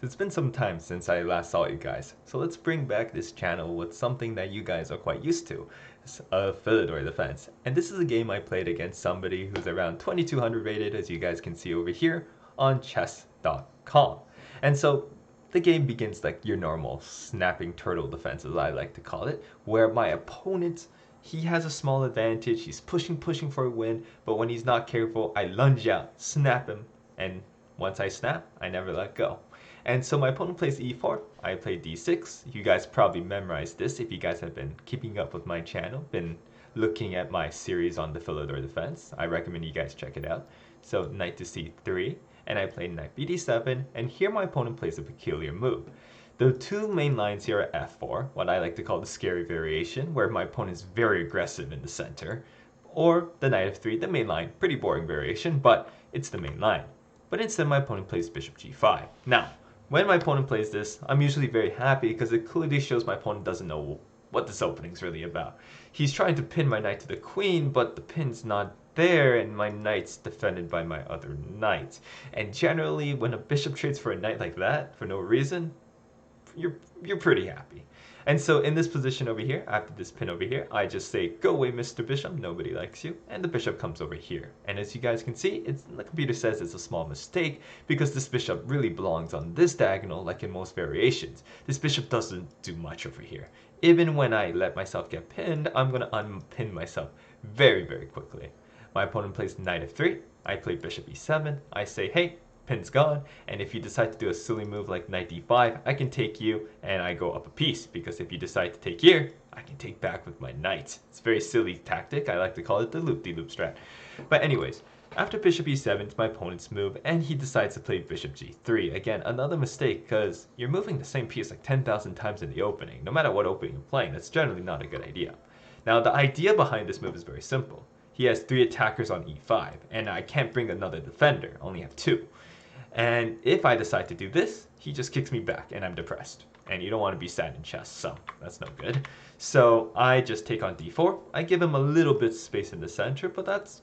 It's been some time since I last saw you guys, so let's bring back this channel with something that you guys are quite used to, a Philidor defense. And this is a game I played against somebody who's around 2200 rated, as you guys can see over here, on chess.com. And so the game begins like your normal snapping turtle defense, as I like to call it, where my opponent, he has a small advantage, he's pushing for a win, but when he's not careful, I lunge out, snap him, and once I snap, I never let go. And so my opponent plays e4, I play d6. You guys probably memorized this if you guys have been keeping up with my channel, been looking at my series on the Philidor defense. I recommend you guys check it out. So knight to c3, and I play knight bd7, and here my opponent plays a peculiar move. The two main lines here are f4, what I like to call the scary variation, where my opponent is very aggressive in the center, or the knight f3, the main line, pretty boring variation, but it's the main line. But instead my opponent plays bishop g5. Now, when my opponent plays this, I'm usually very happy because it clearly shows my opponent doesn't know what this opening is really about. He's trying to pin my knight to the queen, but the pin's not there and my knight's defended by my other knight. And generally, when a bishop trades for a knight like that, for no reason, you're pretty happy. And so in this position over here, after this pin over here, I just say, go away, Mr. Bishop, nobody likes you. And the bishop comes over here. And as you guys can see, the computer says it's a small mistake because this bishop really belongs on this diagonal like in most variations. This bishop doesn't do much over here. Even when I let myself get pinned, I'm going to unpin myself very quickly. My opponent plays knight f3, I play bishop e7, I say, hey, pin's gone, and if you decide to do a silly move like knight d5, I can take you and I go up a piece, because if you decide to take here, I can take back with my knight. It's a very silly tactic. I like to call it the loop-de-loop strat. But anyways, after bishop e7, it's my opponent's move, and he decides to play bishop g3. Again, another mistake, because you're moving the same piece like 10,000 times in the opening. No matter what opening you're playing, that's generally not a good idea. Now, the idea behind this move is very simple. He has 3 attackers on e5, and I can't bring another defender. I only have 2. And if I decide to do this, he just kicks me back and I'm depressed. And you don't want to be sad in chess, so that's no good. So I just take on d4. I give him a little bit of space in the center, but that's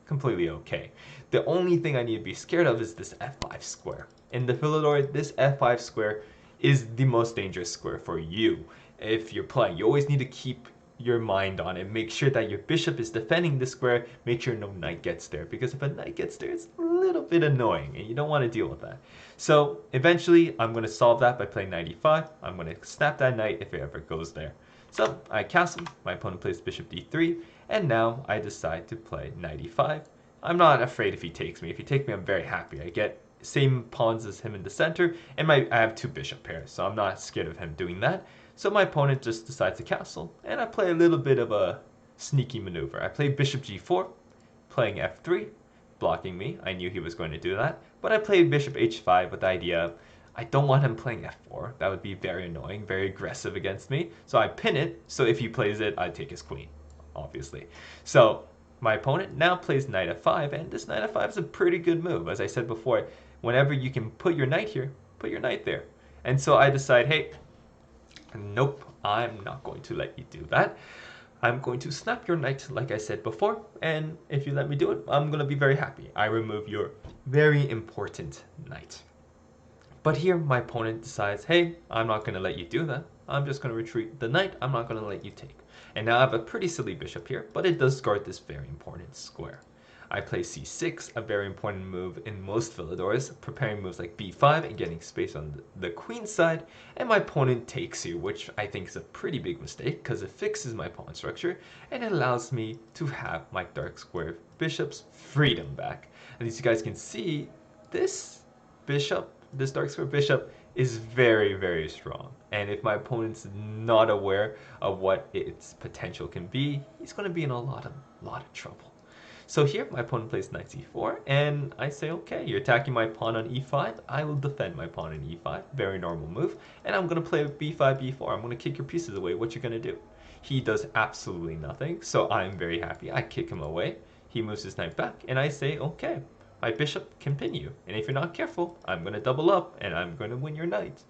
completely okay. The only thing I need to be scared of is this f5 square. In the Philidor, this f5 square is the most dangerous square for you. If you're playing, you always need to keep your mind on it. Make sure that your bishop is defending the square. Make sure no knight gets there, because if a knight gets there, it's a little bit annoying and you don't want to deal with that. So eventually I'm going to solve that by playing knight e5. I'm going to snap that knight if it ever goes there. So I castle, my opponent plays bishop d3, and now I decide to play knight e5. I'm not afraid if he takes me. If he takes me, I'm very happy. I get same pawns as him in the center, and I have 2 bishop pairs, so I'm not scared of him doing that. So my opponent just decides to castle, and I play a little bit of a sneaky maneuver. I play bishop g4, playing f3, blocking me. I knew he was going to do that, but I played bishop h5 with the idea of, I don't want him playing f4. That would be very annoying, very aggressive against me. So I pin it, so if he plays it, I take his queen, obviously. So my opponent now plays knight f5, and this knight f5 is a pretty good move. As I said before, whenever you can put your knight here, put your knight there. And so I decide, hey, nope, I'm not going to let you do that. I'm going to snap your knight like I said before, and if you let me do it, I'm going to be very happy. I remove your very important knight. But here my opponent decides, hey, I'm not going to let you do that. I'm just going to retreat the knight. I'm not going to let you take. And now I have a pretty silly bishop here, but it does guard this very important square. I play c6, a very important move in most Philidors, preparing moves like b5 and getting space on the queen side, and my opponent takes here, which I think is a pretty big mistake because it fixes my pawn structure and it allows me to have my dark square bishop's freedom back. And as you guys can see, this dark square bishop is very strong, and if my opponent's not aware of what its potential can be, he's going to be in a lot of trouble. So here my opponent plays knight c4, and I say, okay, you're attacking my pawn on e5, I will defend my pawn on e5, very normal move, and I'm going to play b5, b4, I'm going to kick your pieces away. What you going to do? He does absolutely nothing, so I'm very happy. I kick him away, he moves his knight back, and I say, okay, my bishop can pin you, and if you're not careful, I'm going to double up, and I'm going to win your knight.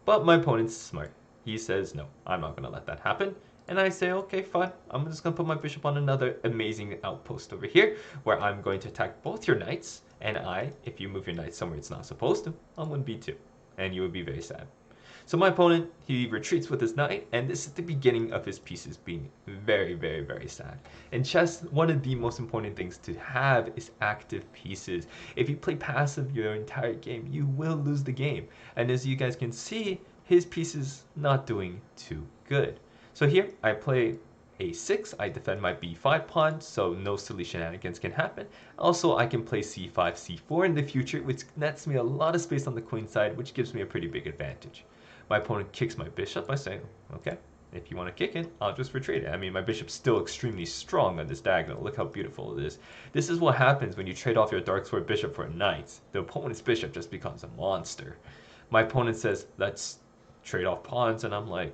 But my opponent's smart. He says, no, I'm not going to let that happen. And I say, okay, fine. I'm just going to put my bishop on another amazing outpost over here, where I'm going to attack both your knights. And if you move your knight somewhere it's not supposed to, I'll win b2. and you would be very sad. So my opponent, he retreats with his knight, and this is the beginning of his pieces being very, very, very sad. In chess, one of the most important things to have is active pieces. If you play passive your entire game, you will lose the game. And as you guys can see, his piece is not doing too good. So here, I play a6, I defend my b5 pawn, so no silly shenanigans can happen. Also, I can play c5, c4 in the future, which nets me a lot of space on the queen side, which gives me a pretty big advantage. My opponent kicks my bishop. I say, okay, if you want to kick it, I'll just retreat it. I mean, my bishop's still extremely strong on this diagonal. Look how beautiful it is. This is what happens when you trade off your dark square bishop for a knight. The opponent's bishop just becomes a monster. My opponent says, let's trade off pawns, and I'm like,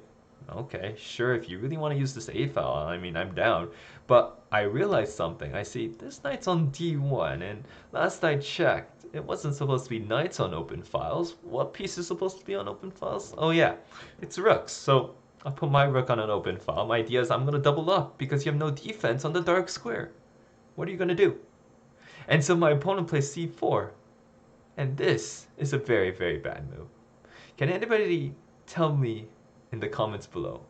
okay, sure, if you really want to use this a file, I mean, I'm down. But I realized something. I see this knight's on d1, and last I checked, it wasn't supposed to be knights on open files. What piece is supposed to be on open files? Oh yeah, it's rooks. So I'll put my rook on an open file. My idea is I'm going to double up because you have no defense on the dark square. What are you going to do? And so my opponent plays c4. And this is a very, very bad move. Can anybody tell me in the comments below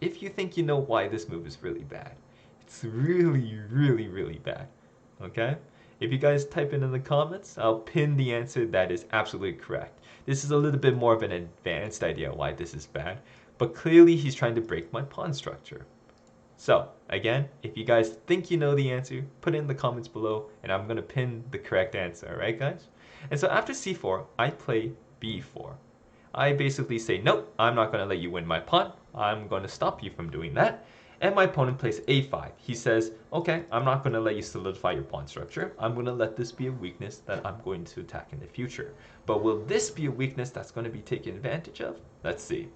if you think you know why this move is really bad? It's really, really, really bad. Okay? If you guys type it in the comments, I'll pin the answer that is absolutely correct. This is a little bit more of an advanced idea why this is bad, but clearly he's trying to break my pawn structure. So, again, if you guys think you know the answer, put it in the comments below, and I'm going to pin the correct answer, alright guys? And so after c4, I play b4. I basically say, nope, I'm not going to let you win my pawn. I'm going to stop you from doing that. And my opponent plays a5. He says, okay, I'm not going to let you solidify your pawn structure. I'm going to let this be a weakness that I'm going to attack in the future. But will this be a weakness that's going to be taken advantage of? Let's see.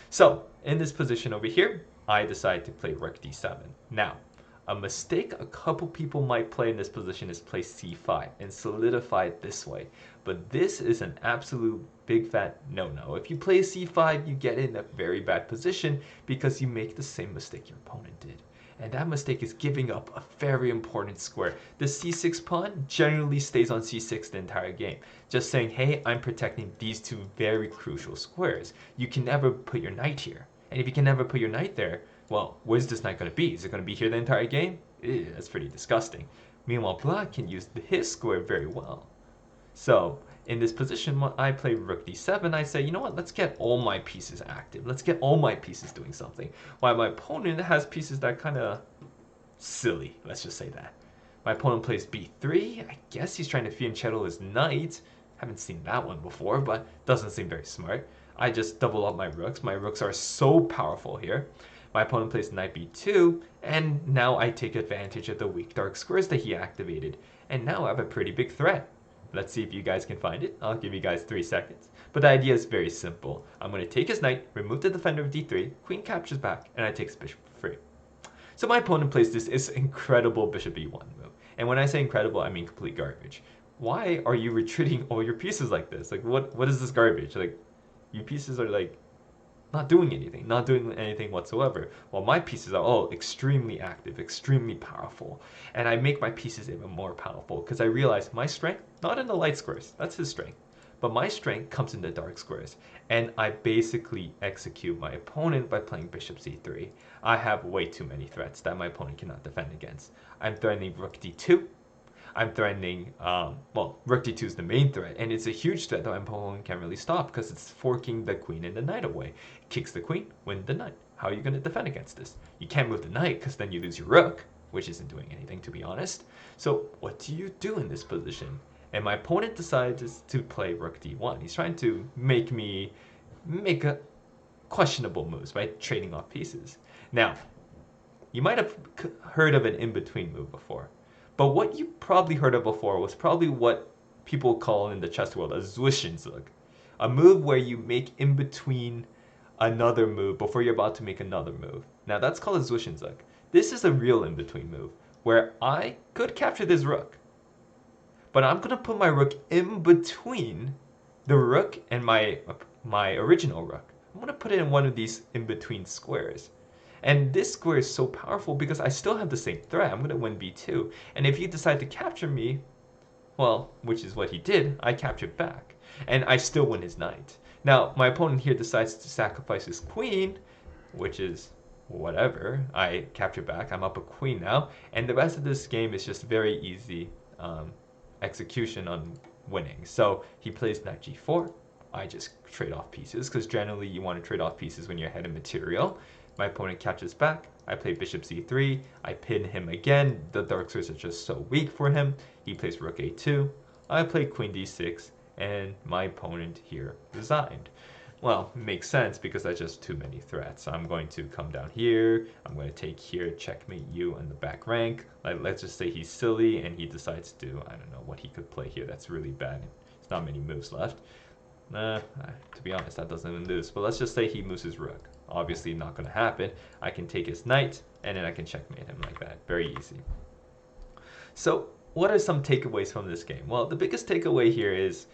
So, in this position over here, I decide to play rook d7. Now, a mistake a couple people might play in this position is play c5 and solidify it this way. But this is an absolute big fat no-no. If you play c5, you get in a very bad position because you make the same mistake your opponent did. And that mistake is giving up a very important square. The c6 pawn generally stays on c6 the entire game. Just saying, hey, I'm protecting these two very crucial squares. You can never put your knight here. And if you can never put your knight there, well, where's this knight going to be? Is it going to be here the entire game? Ew, that's pretty disgusting. Meanwhile, black can use his square very well. So, in this position, when I play rook d7, I say, you know what, let's get all my pieces active. Let's get all my pieces doing something. While my opponent has pieces that are kind of silly, let's just say that. My opponent plays b3. I guess he's trying to fianchetto his knight. Haven't seen that one before, but doesn't seem very smart. I just double up my rooks. My rooks are so powerful here. My opponent plays knight b2, and now I take advantage of the weak dark squares that he activated. And now I have a pretty big threat. Let's see if you guys can find it. I'll give you guys 3 seconds. But the idea is very simple. I'm going to take his knight, remove the defender of d3, queen captures back, and I take his bishop for free. So my opponent plays this incredible bishop e1 move. And when I say incredible, I mean complete garbage. Why are you retreating all your pieces like this? Like, what is this garbage? Like, your pieces are like not doing anything whatsoever. While my pieces are all extremely active, extremely powerful. And I make my pieces even more powerful because I realize my strength, not in the light squares, that's his strength, but my strength comes in the dark squares. And I basically execute my opponent by playing bishop c3. I have way too many threats that my opponent cannot defend against. I'm threatening rook d2. I'm threatening, well, rook d2 is the main threat, and it's a huge threat that my opponent can't really stop because it's forking the queen and the knight away. It kicks the queen, win the knight. How are you going to defend against this? You can't move the knight because then you lose your rook, which isn't doing anything, to be honest. So what do you do in this position? And my opponent decides to play rook d1. He's trying to make me make a questionable moves by trading off pieces. Now, you might have heard of an in-between move before. But what you probably heard of before was probably what people call in the chess world a Zwischenzug. A move where you make in between another move before you're about to make another move. Now that's called a Zwischenzug. This is a real in between move where I could capture this rook. But I'm going to put my rook in between the rook and my original rook. I'm going to put it in one of these in between squares. And this square is so powerful because I still have the same threat. I'm going to win b2. And if you decide to capture me, well, which is what he did, I captured back. And I still win his knight. Now, my opponent here decides to sacrifice his queen, which is whatever. I capture back. I'm up a queen now. And the rest of this game is just very easy execution on winning. So he plays knight g4. I just trade off pieces because generally you want to trade off pieces when you're ahead of material. My opponent captures back. I play bishop c3. I pin him again. The dark squares are just so weak for him. He plays rook a2. I play queen d6. And my opponent here resigned. Well, it makes sense because that's just too many threats. I'm going to come down here. I'm going to take here, checkmate you on the back rank. Let's just say he's silly and he decides to, I don't know what he could play here. That's really bad. There's not many moves left. To be honest, that doesn't even lose. But let's just say he moves his rook. Obviously not going to happen. I can take his knight and then I can checkmate him like that. Very easy. So what are some takeaways from this game? Well, the biggest takeaway here is,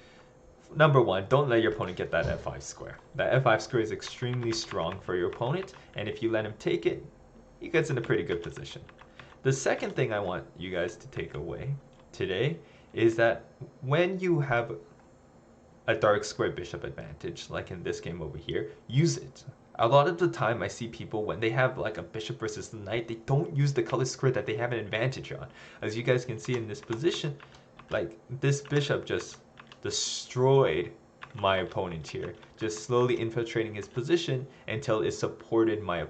number one, don't let your opponent get that f5 square. That f5 square is extremely strong for your opponent, and if you let him take it, he gets in a pretty good position. The second thing I want you guys to take away today is that when you have a dark square bishop advantage, like in this game over here, use it. A lot of the time I see people, when they have like a bishop versus the knight, they don't use the color square that they have an advantage on. As you guys can see in this position, like this bishop just destroyed my opponent here, just slowly infiltrating his position until it supported my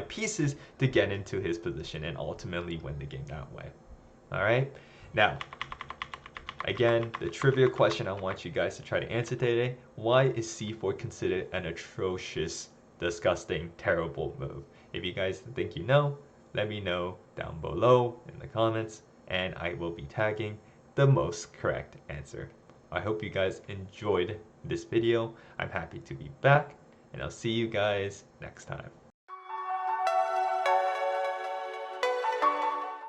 pieces to get into his position and ultimately win the game that way. All right, now again, the trivia question I want you guys to try to answer today: why is c4 considered an atrocious, disgusting, terrible move? If you guys think you know, let me know down below in the comments, and I will be tagging the most correct answer. I hope you guys enjoyed this video. I'm happy to be back, and I'll see you guys next time.